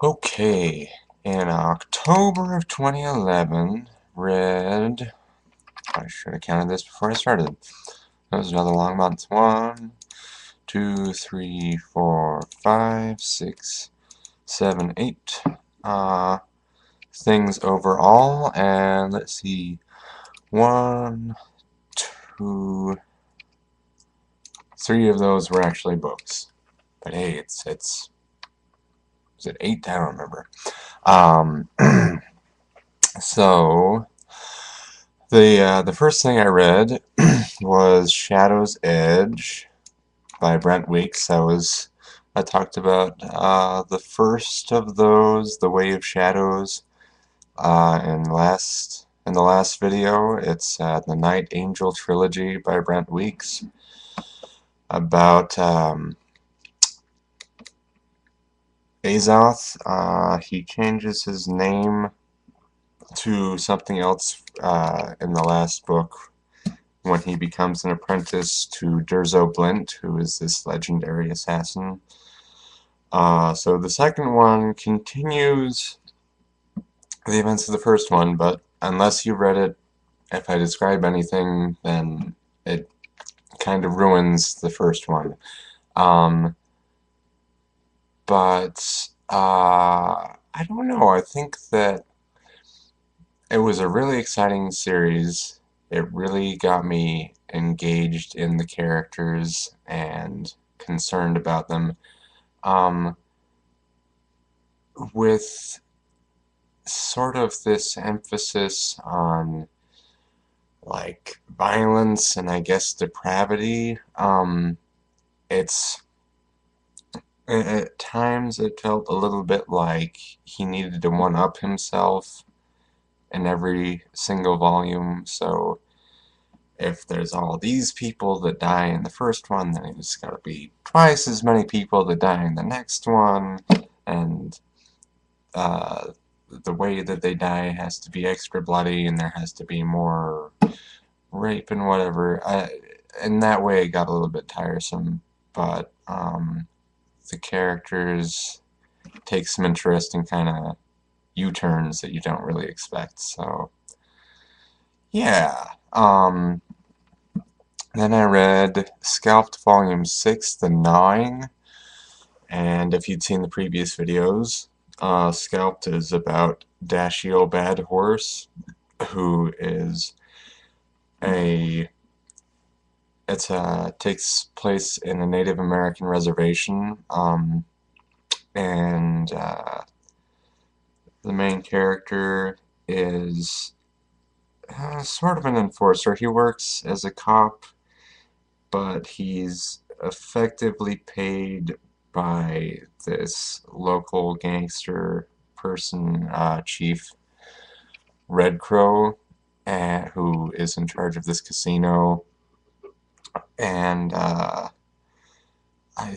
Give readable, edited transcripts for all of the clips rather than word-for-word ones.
Okay, in October of 2011, read. I should have counted this before I started. That was another long month. 1, 2, 3, 4, 5, 6, 7, 8 things overall, and let's see. 1, 2, 3 of those were actually books. But hey, it's is it 8? I don't remember. Um, so the first thing I read was Shadow's Edge by Brent Weeks. I talked about the first of those, The Way of Shadows, in the last video. It's the Night Angel trilogy by Brent Weeks about Azoth. He changes his name to something else in the last book when he becomes an apprentice to Durzo Blint, who is this legendary assassin. So the second one continues the events of the first one, but unless you read it, if I describe anything, then it kind of ruins the first one. Um, but I don't know. I think that it was a really exciting series. It really got me engaged in the characters and concerned about them. Um, with sort of this emphasis on like violence and I guess depravity. It's at times it felt a little bit like he needed to one up himself in every single volume. So if there's all these people that die in the first one, then there's got to be twice as many people that die in the next one, and uh, the way that they die has to be extra bloody, and there has to be more rape and whatever. In that way, it got a little bit tiresome, but the characters take some interesting kind of U-turns that you don't really expect. So, yeah. Then I read Scalped Volume 6, The Gnawing, and if you'd seen the previous videos, Scalped is about Dashiell Bad Horse, who is a takes place in a Native American reservation, and the main character is sort of an enforcer. He works as a cop, but he's effectively paid by this local gangster person, Chief Red Crow, who is in charge of this casino. And I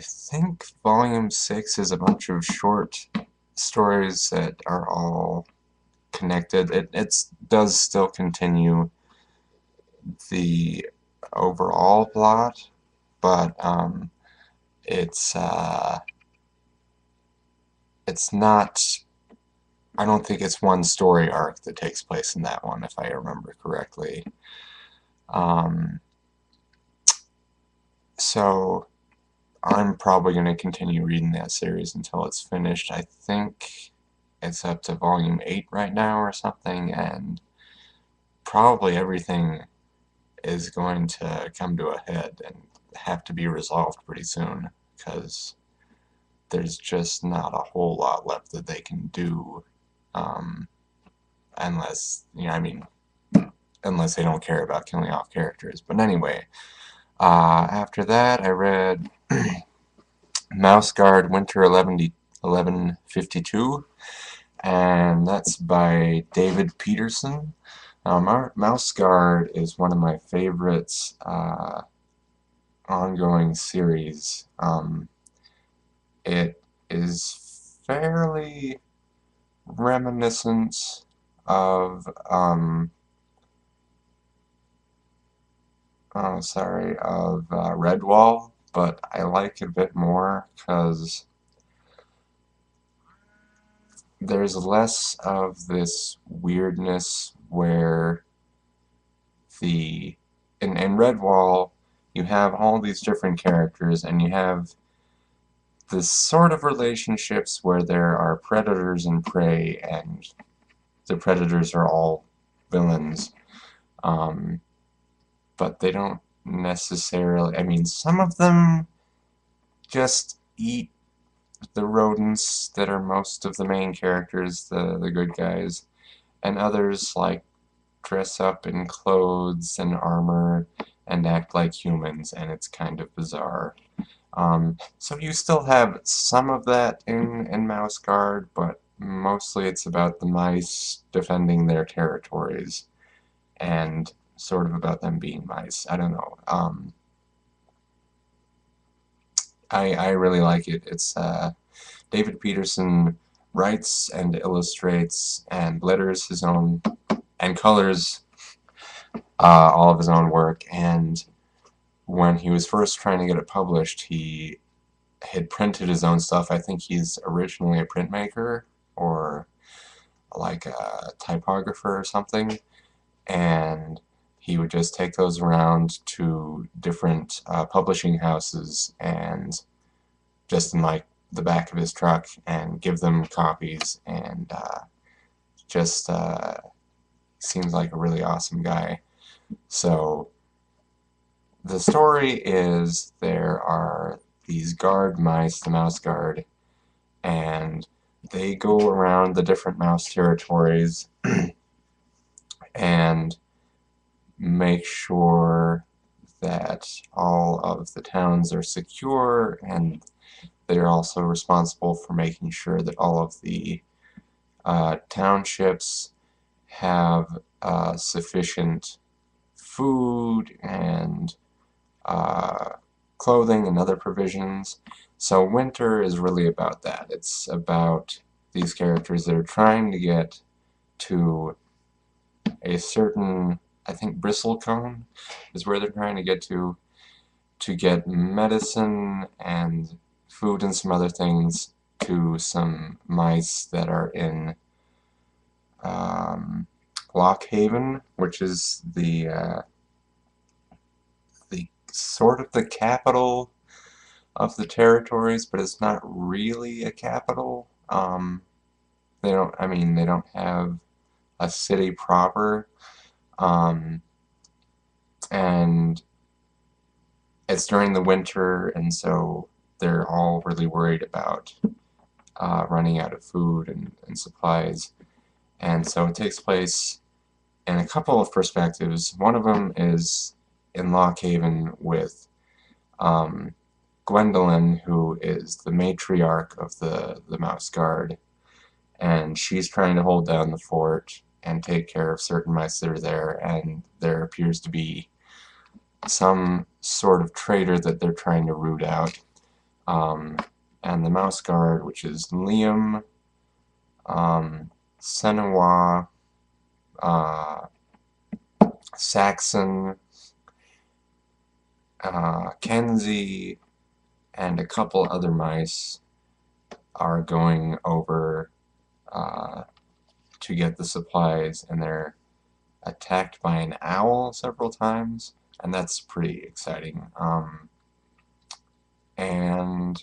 think Volume 6 is a bunch of short stories that are all connected. It does still continue the overall plot, but it's it's not. I don't think it's one story arc that takes place in that one, if I remember correctly. Um, so I'm probably going to continue reading that series until it's finished. I think it's up to volume 8 right now or something, and probably everything is going to come to a head and have to be resolved pretty soon, because there's just not a whole lot left that they can do, um, unless, I mean, unless they don't care about killing off characters. But anyway, after that, I read Mouseguard Winter 1152, and that's by David Petersen. Mouseguard is one of my favorites ongoing series. It is fairly reminiscent of Redwall, but I like it a bit more because there's less of this weirdness where the in Redwall you have all these different characters and you have this sort of relationships where there are predators and prey and the predators are all villains. Um, but they don't necessarily, I mean, some of them just eat the rodents that are most of the main characters, the good guys, and others like dress up in clothes and armor and act like humans, and it's kind of bizarre. So you still have some of that in Mouseguard, but mostly it's about the mice defending their territories and sort of about them being mice. I don't know. I really like it. It's David Petersen writes and illustrates and letters his own and colors all of his own work. And when he was first trying to get it published, he had printed his own stuff. I think he's originally a printmaker or like a typographer or something, and he would just take those around to different publishing houses and just in like the back of his truck and give them copies and just seems like a really awesome guy. So the story is there are these guard mice, the Mouseguard, and they go around the different mouse territories and make sure that all of the towns are secure, and they're also responsible for making sure that all of the townships have sufficient food and uh, clothing and other provisions. So winter is really about that. It's about these characters that are trying to get to a certain, I think Bristlecone is where they're trying to get to get medicine and food and some other things to some mice that are in Lockhaven, which is the sort of the capital of the territories, but it's not really a capital. They don't, I mean, they don't have a city proper, um, and it's during the winter, and so they're all really worried about running out of food and supplies. And so it takes place in a couple of perspectives. One of them is in Lockhaven with um, Gwendolyn, who is the matriarch of the Mouseguard, and she's trying to hold down the fort and take care of certain mice that are there, and there appears to be some sort of traitor that they're trying to root out. Um, and the Mouseguard, which is Liam, Senawa, uh, Saxon, Kenzie, and a couple other mice are going over to get the supplies, and they're attacked by an owl several times, and that's pretty exciting. And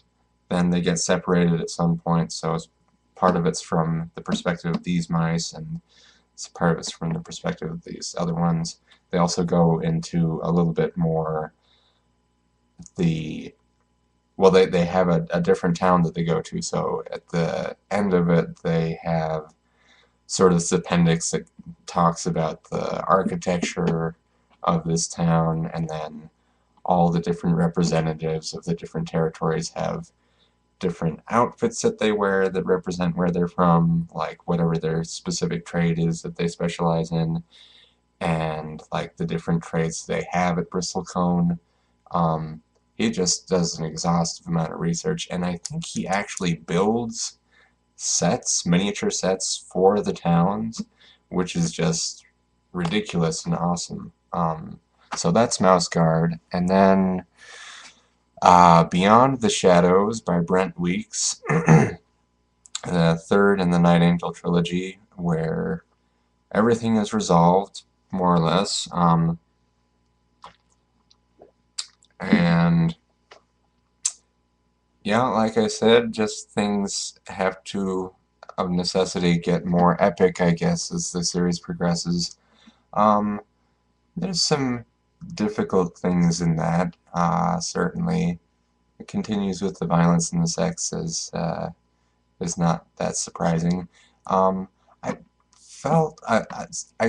then they get separated at some point, so part of it's from the perspective of these mice, and part of it's from the perspective of these other ones. They also go into a little bit more the well, they have a different town that they go to, so at the end of it they have sort of this appendix that talks about the architecture of this town, and then all the different representatives of the different territories have different outfits that they wear that represent where they're from, like whatever their specific trade is that they specialize in, and like the different traits they have at Bristlecone. He just does an exhaustive amount of research, and I think he actually builds sets, miniature sets for the towns, which is just ridiculous and awesome. So that's Mouseguard, and then Beyond the Shadows by Brent Weeks the third in the Night Angel trilogy, where everything is resolved, more or less. And yeah, like I said, just things have to, of necessity, get more epic, I guess, as the series progresses. Um, there's some difficult things in that, certainly. It continues with the violence and the sex is not that surprising. I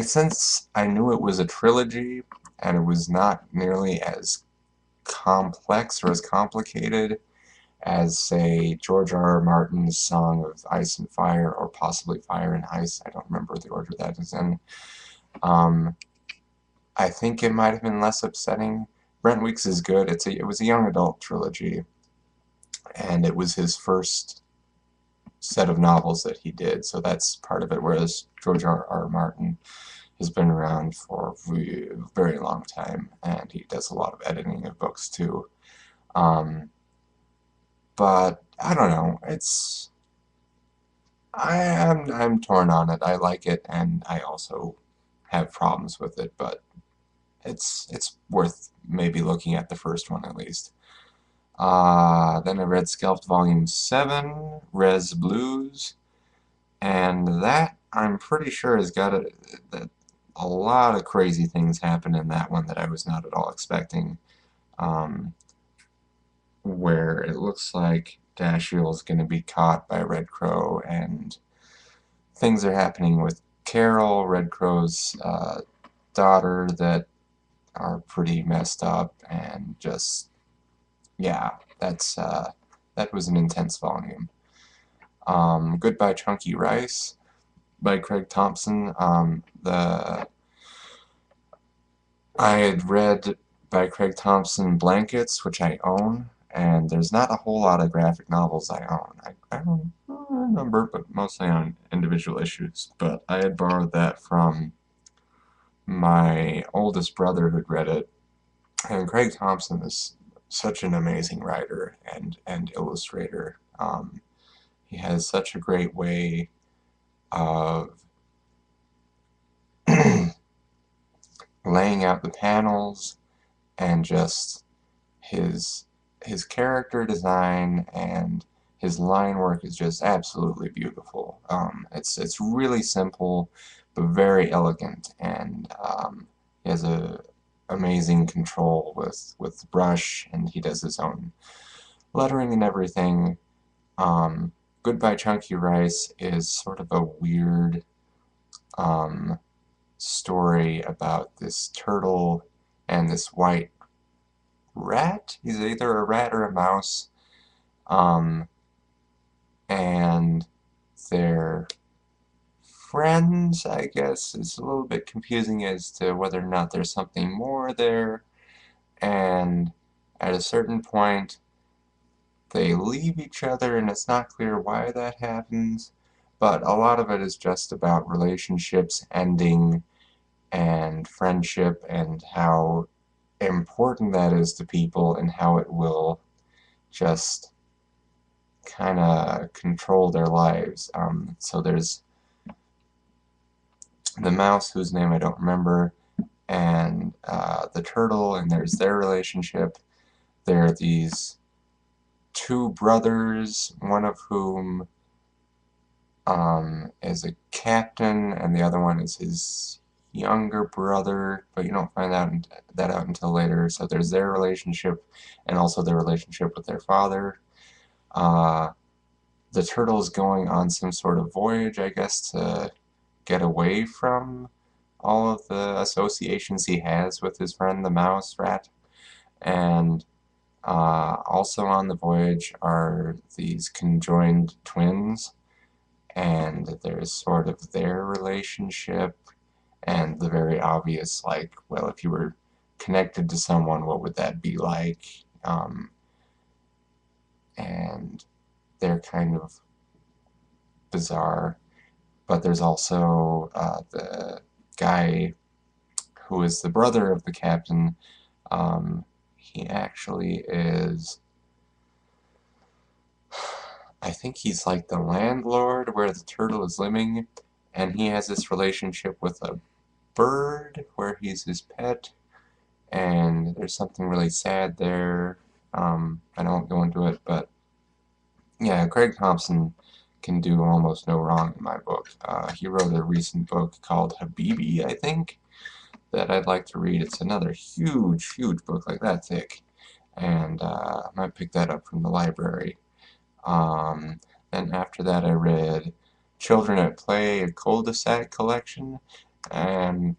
since I knew it was a trilogy and it was not nearly as complex or as complicated as, say, George R. R. Martin's Song of Ice and Fire, or possibly Fire and Ice. I don't remember the order that is in. Um, I think it might have been less upsetting. Brent Weeks is good. It was a young adult trilogy, and it was his first set of novels that he did, so that's part of it, whereas George R. R. Martin has been around for a very long time, and he does a lot of editing of books too. Um, but I don't know. I'm torn on it. I like it, and I also have problems with it, but it's worth maybe looking at the first one at least. Then I read Scalped Volume 7, Res Blues, and that I'm pretty sure has got a lot of crazy things happen in that one that I was not at all expecting. Um, where it looks like Dashiell's going to be caught by Red Crow, and things are happening with Carol, Red Crow's daughter, that are pretty messed up, and just, yeah, that was an intense volume. Goodbye Chunky Rice by Craig Thompson. I had read by Craig Thompson Blankets, which I own, and there's not a whole lot of graphic novels I own. I own a number, but mostly on individual issues. But I had borrowed that from my oldest brother who'd read it, and Craig Thompson is such an amazing writer and illustrator. He has such a great way of laying out the panels, and just his his character design and his line work is just absolutely beautiful. It's really simple but very elegant, and he has a amazing control with the brush, and he does his own lettering and everything. Goodbye Chunky Rice is sort of a weird um, story about this turtle and this white rat. He's either a rat or a mouse. Um, and they're friends, I guess. It's a little bit confusing as to whether or not there's something more there. And at a certain point, they leave each other, and it's not clear why that happens. But a lot of it is just about relationships ending and friendship, and how important that is to people, and how it will just kind of control their lives. So there's the mouse, whose name I don't remember, and the turtle, and there's their relationship. There are these two brothers, one of whom is a captain, and the other one is his younger brother, but you don't find that out until later. So there's their relationship, and also their relationship with their father. Uh, the turtle's going on some sort of voyage, I guess, to get away from all of the associations he has with his friend the mouse rat. And also on the voyage are these conjoined twins, and there's sort of their relationship, and the very obvious, like, well, if you were connected to someone, what would that be like? And they're kind of bizarre. But there's also the guy who is the brother of the captain. He actually is I think he's like the landlord where the turtle is living, and he has this relationship with a bird where he's his pet, and there's something really sad there. I don't go into it, but yeah, Craig Thompson can do almost no wrong in my book. He wrote a recent book called Habibi, I think, that I'd like to read. It's another huge, huge book, like that thick, and I might pick that up from the library. Um, then after that, I read Children at Play, a Cul-De-Sac collection, and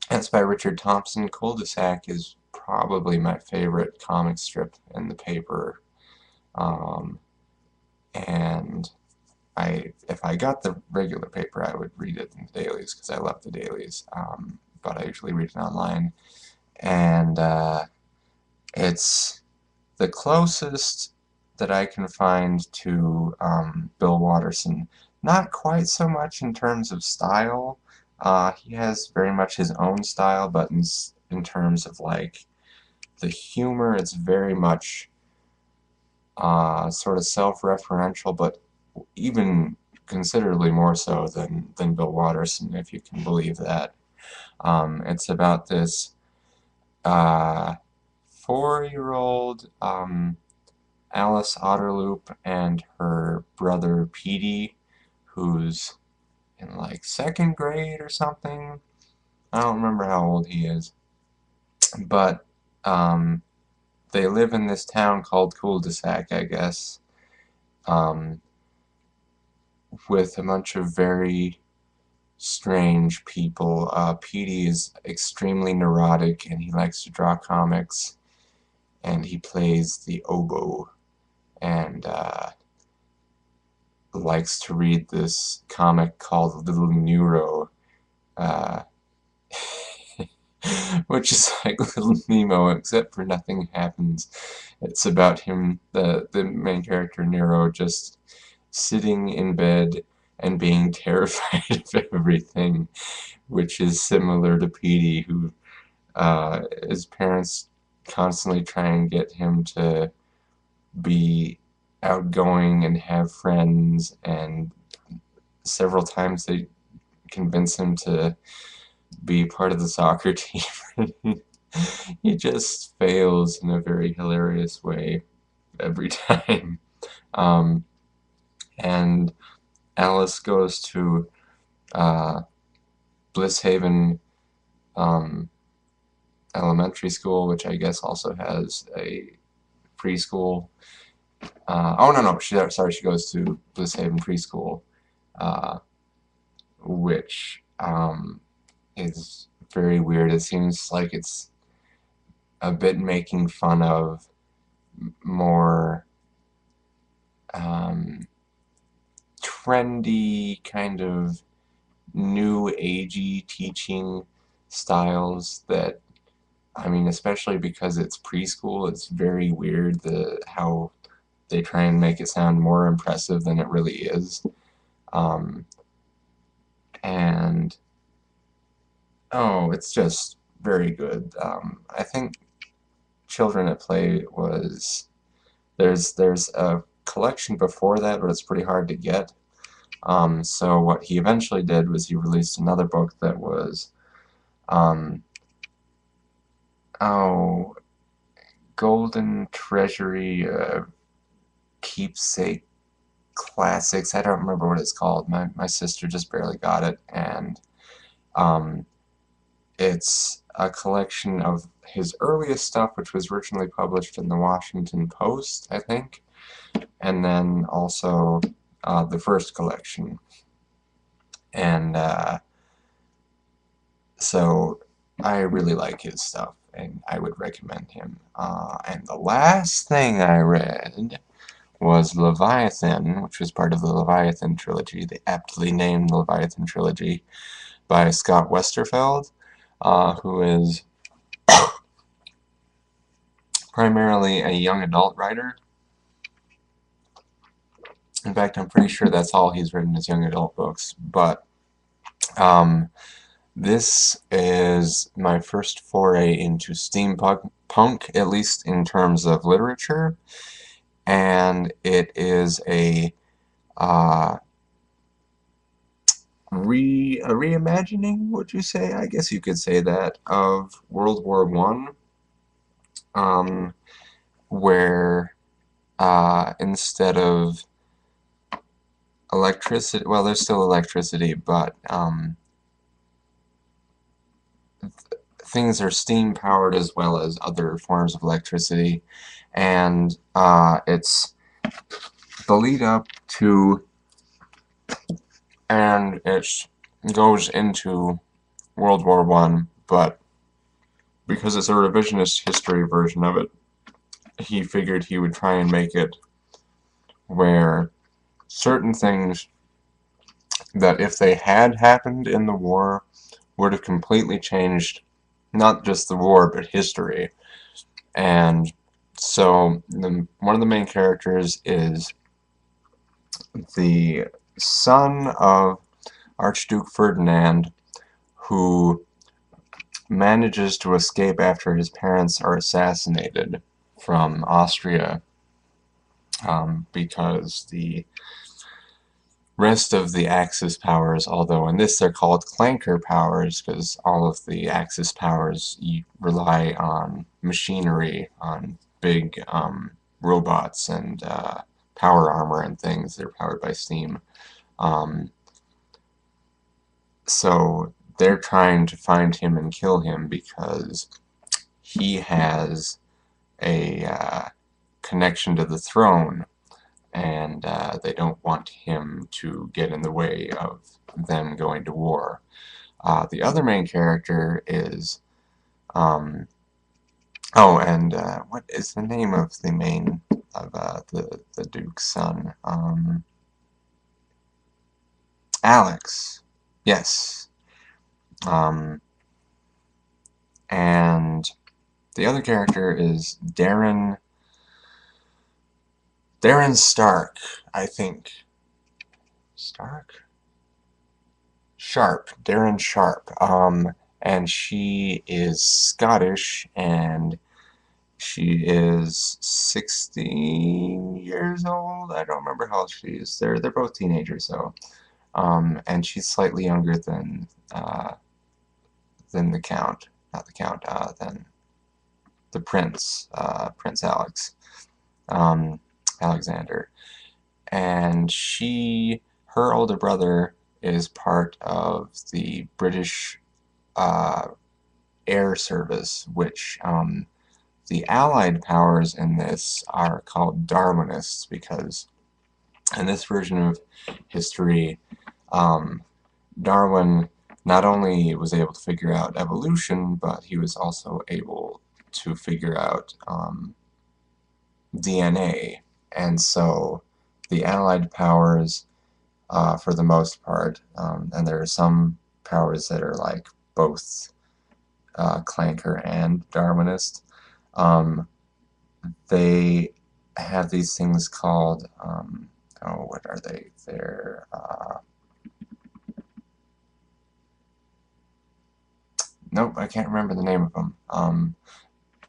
that's by Richard Thompson. Cul-De-Sac is probably my favorite comic strip in the paper, um, and if I got the regular paper, I would read it in the dailies because I love the dailies. But I usually read it online, and it's the closest that I can find to Bill Watterson. Not quite so much in terms of style. He has very much his own style, but in terms of like the humor, it's very much sort of self-referential, but even considerably more so than Bill Watterson, if you can believe that. It's about this uh, 4-year-old Alice Otterloop and her brother Petey, who's in like 2nd grade or something. I don't remember how old he is, but um, they live in this town called Cul-De-Sac, I guess, um, with a bunch of very strange people. Petey is extremely neurotic and he likes to draw comics, and he plays the oboe, and likes to read this comic called Little Nero, uh, which is like Little Nemo, except for nothing happens. It's about him, the main character Nero, just sitting in bed and being terrified of everything, which is similar to Petey, who his parents constantly try and get him to be outgoing and have friends, and several times they convince him to be part of the soccer team. He just fails in a very hilarious way every time. Um, and Alice goes to uh, Blisshaven um, Elementary School, which I guess also has a preschool. Oh no, no, sorry, she goes to Blisshaven Preschool, uh, which is very weird. It seems like it's a bit making fun of more um, trendy, kind of new agey teaching styles that, I mean, especially because it's preschool, it's very weird how they try and make it sound more impressive than it really is. Um, and oh, it's just very good. I think Children at Play was there's a collection before that, but it's pretty hard to get. So what he eventually did was he released another book that was um, oh, Golden Treasury Keepsake Classics. I don't remember what it's called. My sister just barely got it, and um, it's a collection of his earliest stuff, which was originally published in the Washington Post, I think, and then also the first collection. And so I really like his stuff, and I would recommend him. And the last thing I read was Leviathan, which was part of the Leviathan trilogy, the aptly named Leviathan trilogy, by Scott Westerfeld, who is primarily a young adult writer. In fact, I'm pretty sure that's all he's written is young adult books. But this is my first foray into steampunk, at least in terms of literature. and it is uh, a reimagining, would you say? I guess you could say that, of World War One, um, where instead of electricity, well, there's still electricity, but things are steam powered as well as other forms of electricity, and it's the lead up to, and it goes into World War One, but because it's a revisionist history version of it, he figured he would try and make it where certain things that, if they had happened in the war, would have completely changed not just the war but history. And so one of the main characters is the son of Archduke Ferdinand, who manages to escape after his parents are assassinated from Austria, because the rest of the Axis powers, although in this they're called clanker powers because all of the Axis powers rely on machinery, on big robots and power armor and things that are powered by steam. Um, so they're trying to find him and kill him because he has a connection to the throne, and they don't want him to get in the way of them going to war. The other main character is, oh, and what is the name of the main, of the Duke's son? Alex. Yes. Um, and the other character is Darren Stark, I think. Stark? Sharp, Darren Sharp. And she is Scottish, and she is 16 years old. I don't remember how old she is. They're both teenagers, though. And she's slightly younger than the Count, not the Count, than the Prince, Prince Alex, Alexander. And her older brother is part of the British air service, which the Allied powers in this are called Darwinists, because in this version of history, Darwin not only was able to figure out evolution, but he was also able to figure out DNA. And so the Allied powers, for the most part, and there are some powers that are like both clanker and Darwinist, they have these things called, oh, what are they? They're, nope, I can't remember the name of them.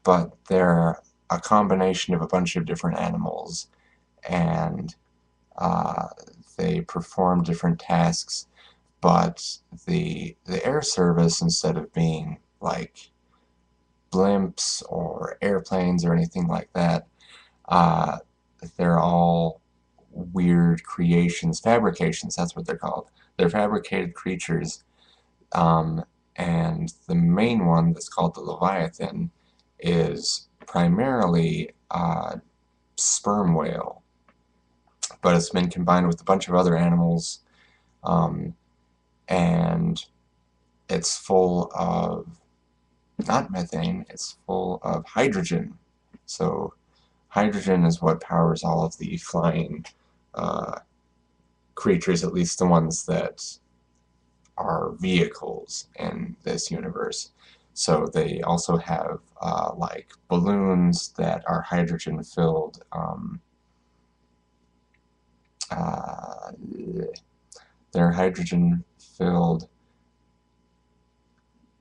But they're a combination of a bunch of different animals, and they perform different tasks. But the air service, instead of being like blimps or airplanes or anything like that, they're all weird creations, fabrications, that's what they're called. They're fabricated creatures, and the main one, that's called the Leviathan, is primarily sperm whale, but it's been combined with a bunch of other animals, and it's full of, not methane, it's full of hydrogen. So hydrogen is what powers all of the flying creatures, at least the ones that are vehicles in this universe. So they also have like balloons that are hydrogen filled. They're hydrogen filled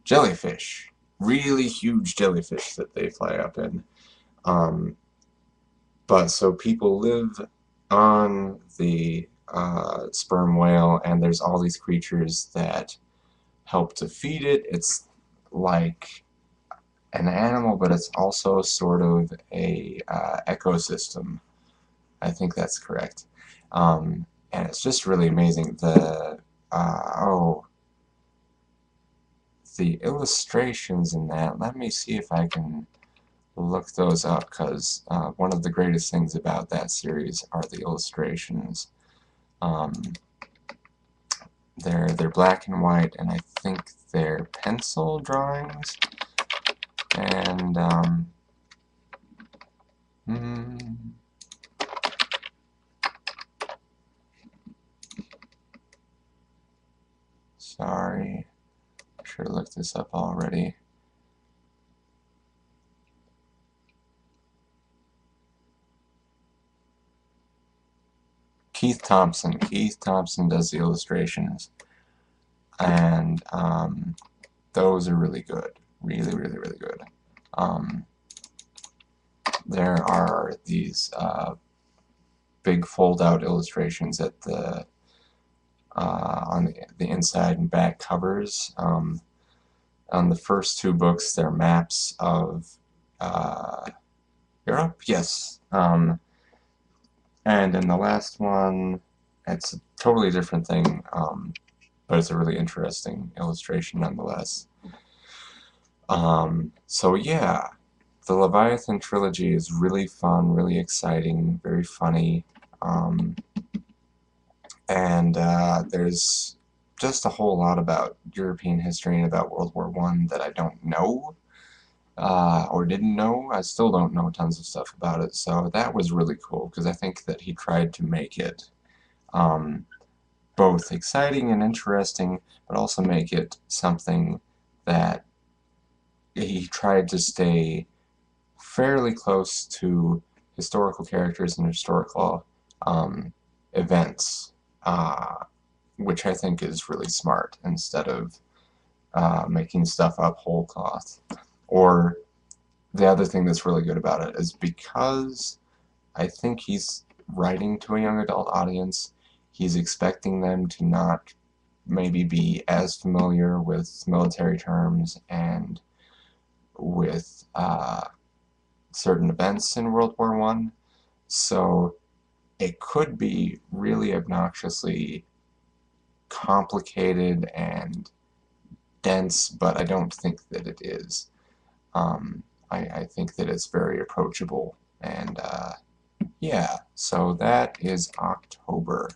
jellyfish, really huge jellyfish that they fly up in. But so people live on the sperm whale, and there's all these creatures that help to feed it. It's like an animal, but it's also sort of a ecosystem. I think that's correct. And it's just really amazing. Oh, the illustrations in that. Let me see if I can look those up, because one of the greatest things about that series are the illustrations. Um, they're black and white, and I think they're pencil drawings. And hmm, sorry, I should have looked this up already. Keith Thompson. Keith Thompson does the illustrations, and those are really good. Really, really, really good. Um, there are these big fold-out illustrations at the on the inside and back covers. On the first two books, they're maps of Europe. Yes. And in the last one, it's a totally different thing, but it's a really interesting illustration nonetheless. So yeah, the Leviathan trilogy is really fun, really exciting, very funny, and there's just a whole lot about European history and about World War I that I don't know, or didn't know. I still don't know tons of stuff about it, so that was really cool, because I think that he tried to make it both exciting and interesting, but also make it something that he tried to stay fairly close to historical characters and historical events, which I think is really smart, instead of making stuff up whole cloth. Or the other thing that's really good about it is, because I think he's writing to a young adult audience, he's expecting them to not maybe be as familiar with military terms and with certain events in World War I. So it could be really obnoxiously complicated and dense, but I don't think that it is. I think that it's very approachable, and yeah, so that is October.